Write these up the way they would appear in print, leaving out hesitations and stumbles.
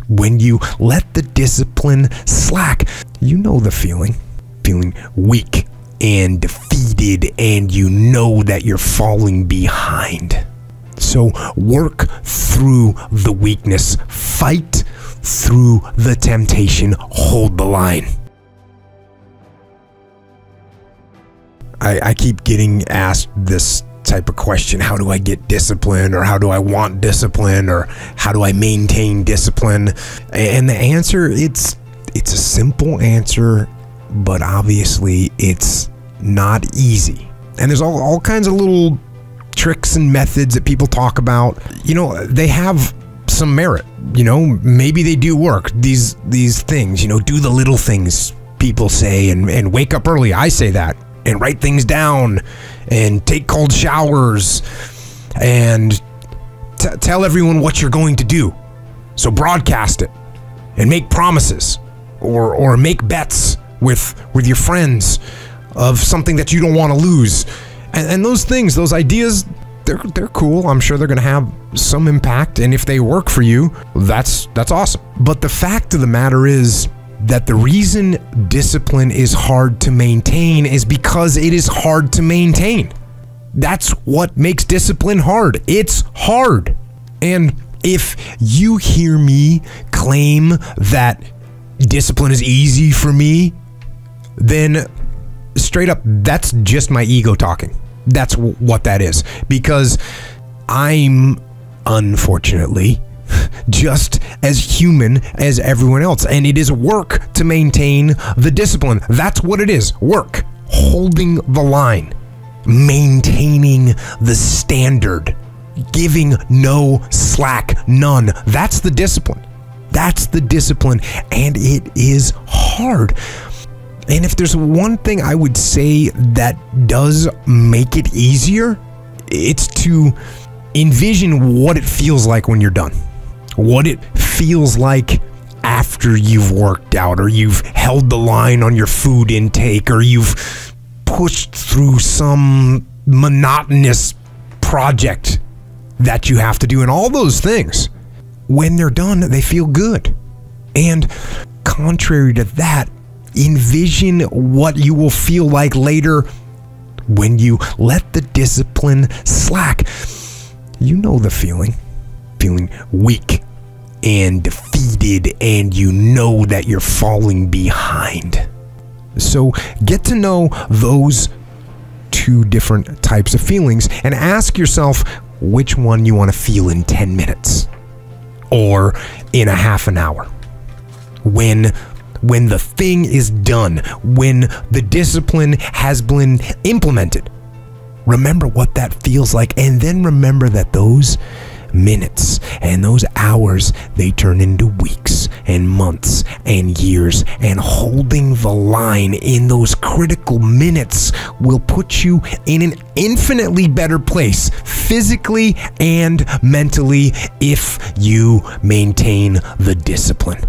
When you let the discipline slack, you know the feeling weak and defeated, and you know that you're falling behind. So work through the weakness, fight through the temptation, hold the line. I keep getting asked this type of question: how do I get discipline, or how do I want discipline, or how do I maintain discipline? And the answer, it's a simple answer, but obviously it's not easy. And there's all kinds of little tricks and methods that people talk about. You know, they have some merit. You know, maybe they do work. These things, you know, do the little things people say, and wake up early. I say that. And write things down, and take cold showers, and tell everyone what you're going to do. So broadcast it, and make promises, or make bets with your friends of something that you don't want to lose. And those things, those ideas, they're cool. I'm sure they're going to have some impact, and if they work for you, that's awesome. But the fact of the matter is that the reason discipline is hard to maintain is because it is hard to maintain. That's what makes discipline hard. It's hard. And if you hear me claim that discipline is easy for me, then straight up, that's just my ego talking. That's what that is. Because I'm, unfortunately, just as human as everyone else, and it is work to maintain the discipline. That's what it is. Work, holding the line, maintaining the standard, giving no slack, none. That's the discipline. That's the discipline, and it is hard. And if there's one thing I would say that does make it easier, it's to envision what it feels like when you're done. What it feels like after you've worked out, or you've held the line on your food intake, or you've pushed through some monotonous project that you have to do, and all those things. When they're done, they feel good. And contrary to that, envision what you will feel like later when you let the discipline slack. You know the feeling weak and defeated, and you know that you're falling behind. So get to know those two different types of feelings and ask yourself which one you want to feel in 10 minutes or in a half an hour. When the thing is done, when the discipline has been implemented, remember what that feels like, and then remember that those minutes and those hours, they turn into weeks and months and years, and holding the line in those critical minutes will put you in an infinitely better place, physically and mentally, if you maintain the discipline.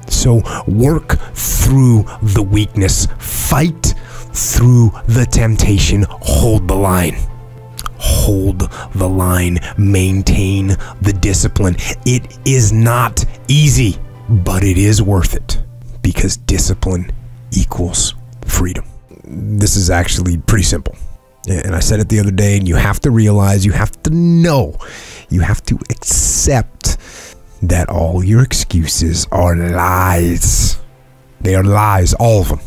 So work through the weakness, fight through the temptation, hold the line. Hold the line, maintain the discipline. It is not easy, but it is worth it, because discipline equals freedom. This is actually pretty simple. And I said it the other day, and you have to realize, you have to know, you have to accept that all your excuses are lies. They are lies, all of them.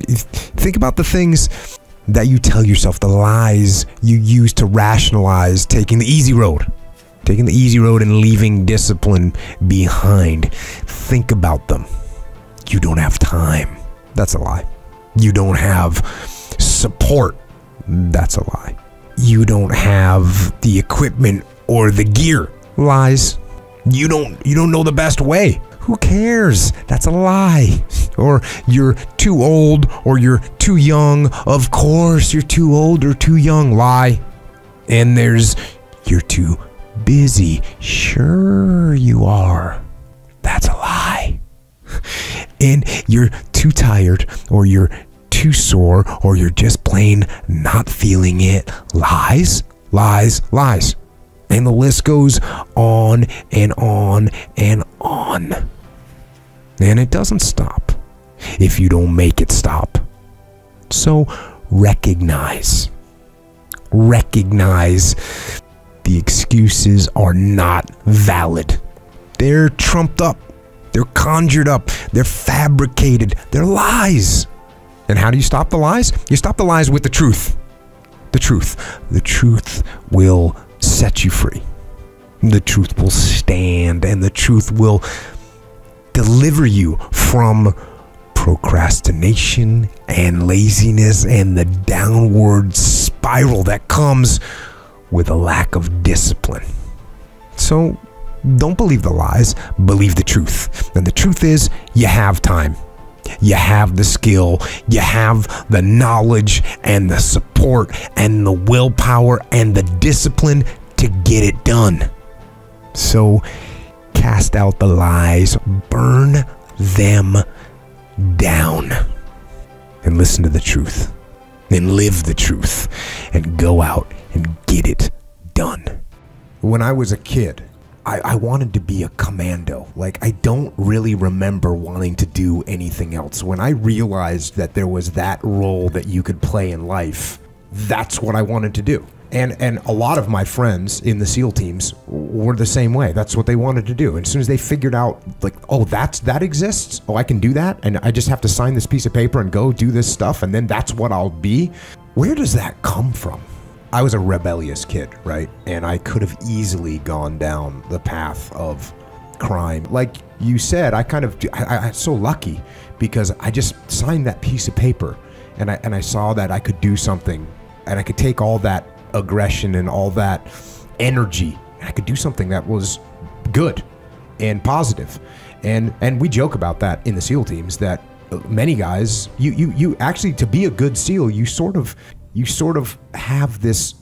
Think about the things that you tell yourself, the lies you use to rationalize taking the easy road and leaving discipline behind. Think about them. You don't have time. That's a lie. You don't have support. That's a lie. You don't have the equipment or the gear. Lies. You don't know the best way. Who cares? That's a lie. Or you're too old, or you're too young. Of course you're too old or too young. Lie. And there's you're too busy. Sure you are. That's a lie. And you're too tired, or you're too sore, or you're just plain not feeling it. Lies, lies, lies. And the list goes on and on and on. And it doesn't stop if you don't make it stop. So recognize the excuses are not valid. They're trumped up. They're conjured up. They're fabricated. They're lies. And how do you stop the lies? You stop the lies with the truth. The truth. The truth will set you free. The truth will stand, and the truth will deliver you from procrastination and laziness and the downward spiral that comes with a lack of discipline. So don't believe the lies, believe the truth. And the truth is, you have time. You have the skill, you have the knowledge and the support and the willpower and the discipline to get it done. So cast out the lies, burn them down, and listen to the truth, and live the truth, and go out and get it done. When I was a kid, I wanted to be a commando. Like, I don't really remember wanting to do anything else. When I realized that there was that role that you could play in life, that's what I wanted to do. And a lot of my friends in the SEAL teams were the same way. That's what they wanted to do. And as soon as they figured out, like, oh, that exists. Oh, I can do that. And I just have to sign this piece of paper and go do this stuff. And then that's what I'll be. Where does that come from? I was a rebellious kid, right? And I could have easily gone down the path of crime. Like you said, I'm so lucky because I just signed that piece of paper and I saw that I could do something and I could take all that aggression and all that energy and I could do something that was good and positive. And we joke about that in the SEAL teams that many guys, you actually, to be a good SEAL, you sort of have this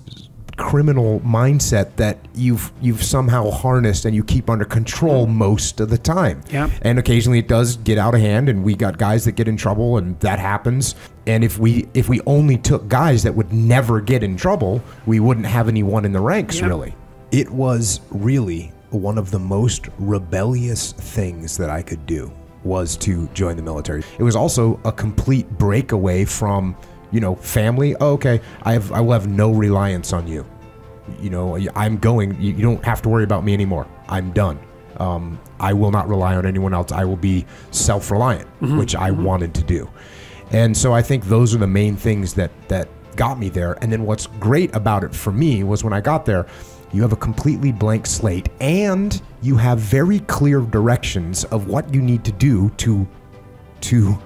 criminal mindset that you've somehow harnessed and you keep under control most of the time. Yeah. And occasionally it does get out of hand, and we got guys that get in trouble, and that happens. And if we only took guys that would never get in trouble, we wouldn't have anyone in the ranks, really. It was really one of the most rebellious things that I could do was to join the military. It was also a complete breakaway from, you know, family. Oh, okay, I will have no reliance on you. You know, I'm going. You don't have to worry about me anymore. I'm done. I will not rely on anyone else. I will be self-reliant, which I wanted to do. And so I think those are the main things that got me there. And then what's great about it for me was when I got there, you have a completely blank slate, and you have very clear directions of what you need to do to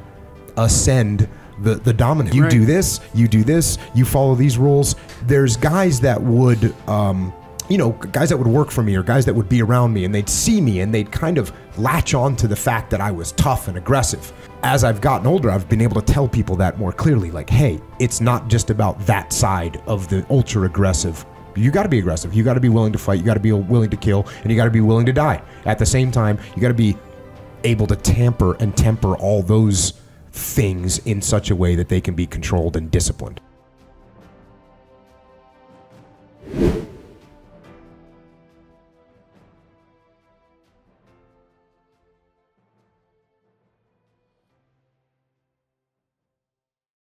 ascend the dominant. You do this, you follow these rules. There's guys that would, guys that would work for me or guys that would be around me, and they'd see me and they'd kind of latch on to the fact that I was tough and aggressive. As I've gotten older, I've been able to tell people that more clearly, like, hey, it's not just about that side of the ultra aggressive. You got to be aggressive. You got to be willing to fight. You got to be willing to kill, and you got to be willing to die. At the same time, you got to be able to temper all those things in such a way that they can be controlled and disciplined.